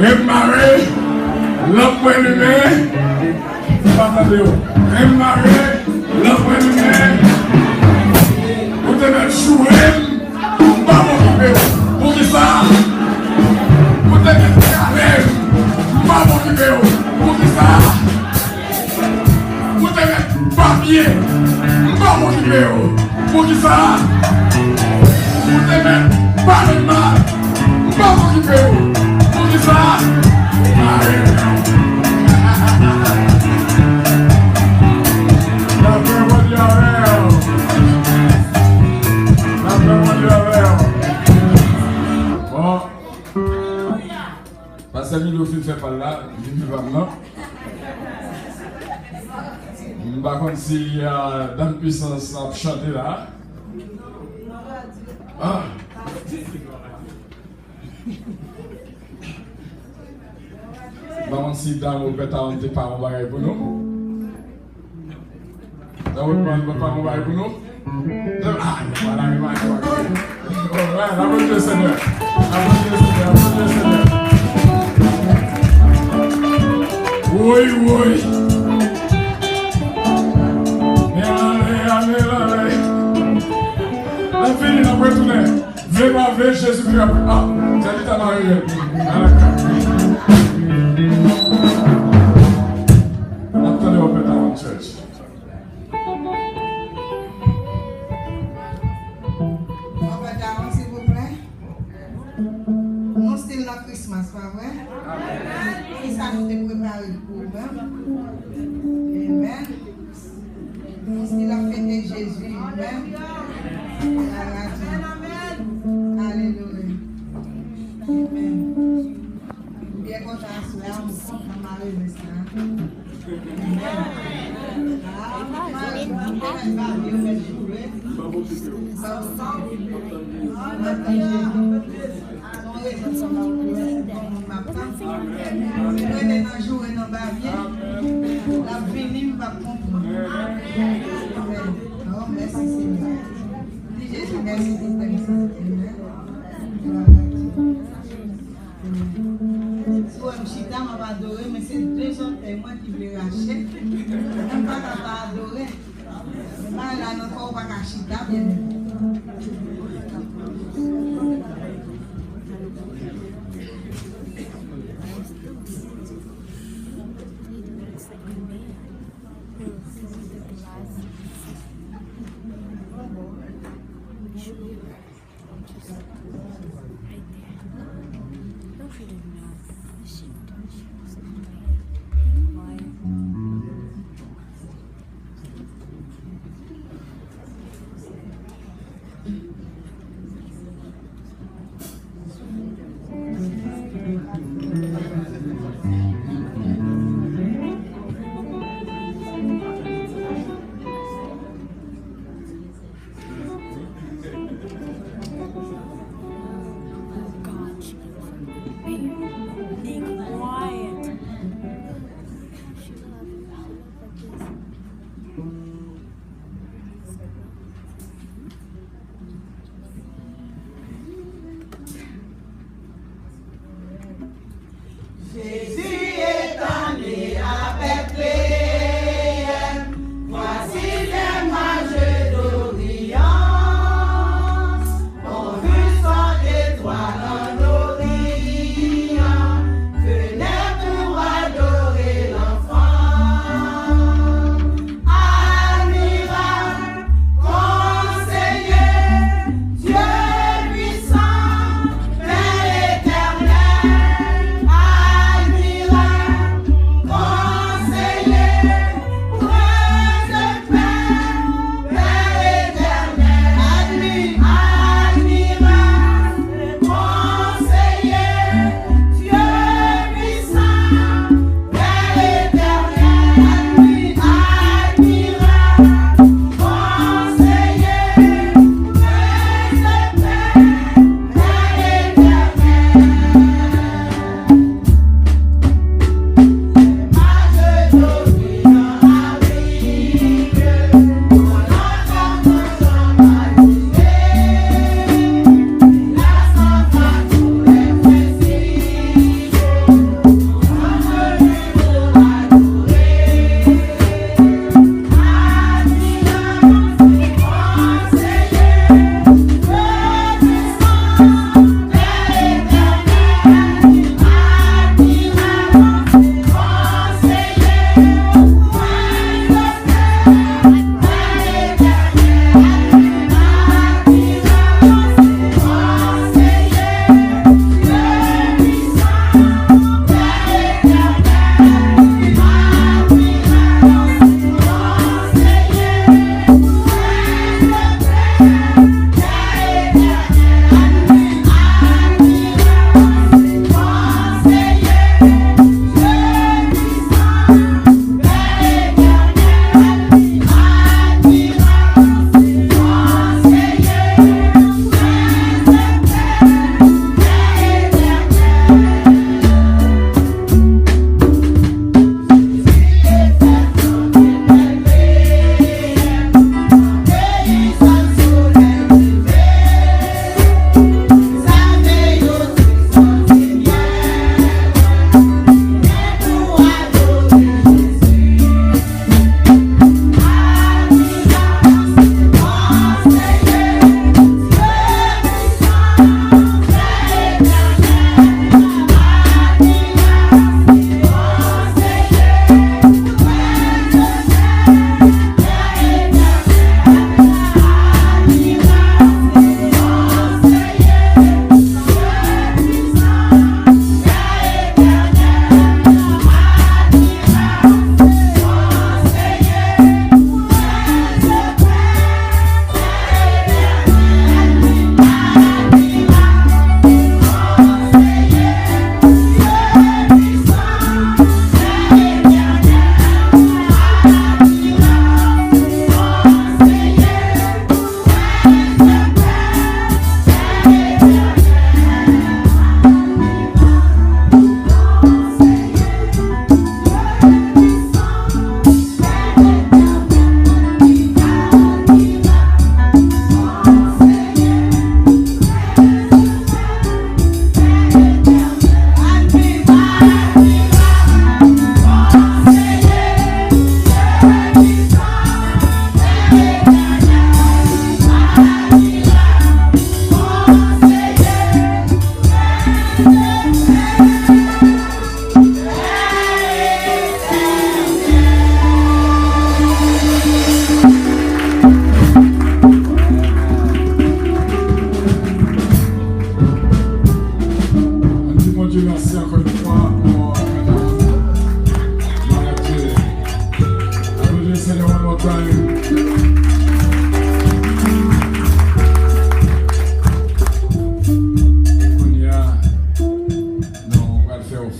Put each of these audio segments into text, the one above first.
Renm marre, l'enfant Lumin. Renm marre, l'enfant Lumin. Vous devez jouer, pas m'occuper. Pour qui ça? Vous devez faire, pas m'occuper. Pour qui ça? Vous devez papier, pas m'occuper. Pour qui ça? Vous devez parler mal, pas m'occuper. Pour qui ça? Parce que le film fait pas là, il vit pas là. Par contre, s'il y a Tann Puissance à chanter là. Ah! Par contre, si dans vos bêtes, on ne pas un bagage pour nous. Dans vos bêtes, on ne pas un bagage pour nous. Ah, voilà, il va y avoir. La bonne Dieu Seigneur. La bonne Dieu Seigneur. La bonne Dieu Seigneur. Oui, oui. Allez. La fille, il a retourné. Vraiment, Jésus Christ. Ah, c'est dit à l'arrivée. Attendez, on peut dans church. Christmas, pas vrai? Et ça nous est préparé pour nous. Amen. C'est la fête de Jésus. Amen. Alléluia. Amen. Bien content à cela, on m'a réveillé ça. Merci Seigneur. Jésus, merci pour ta Chita m'a adoré, mais c'est deux autres témoins qui veulent racheter. Même pas qu'à adorer. Mais là, nous ne pas qu'à Chita, bien.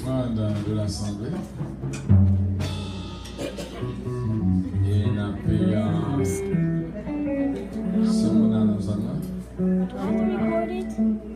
offrande de l'Assemblée. Et on a payé ce qu'on a nous en Do I have to record it?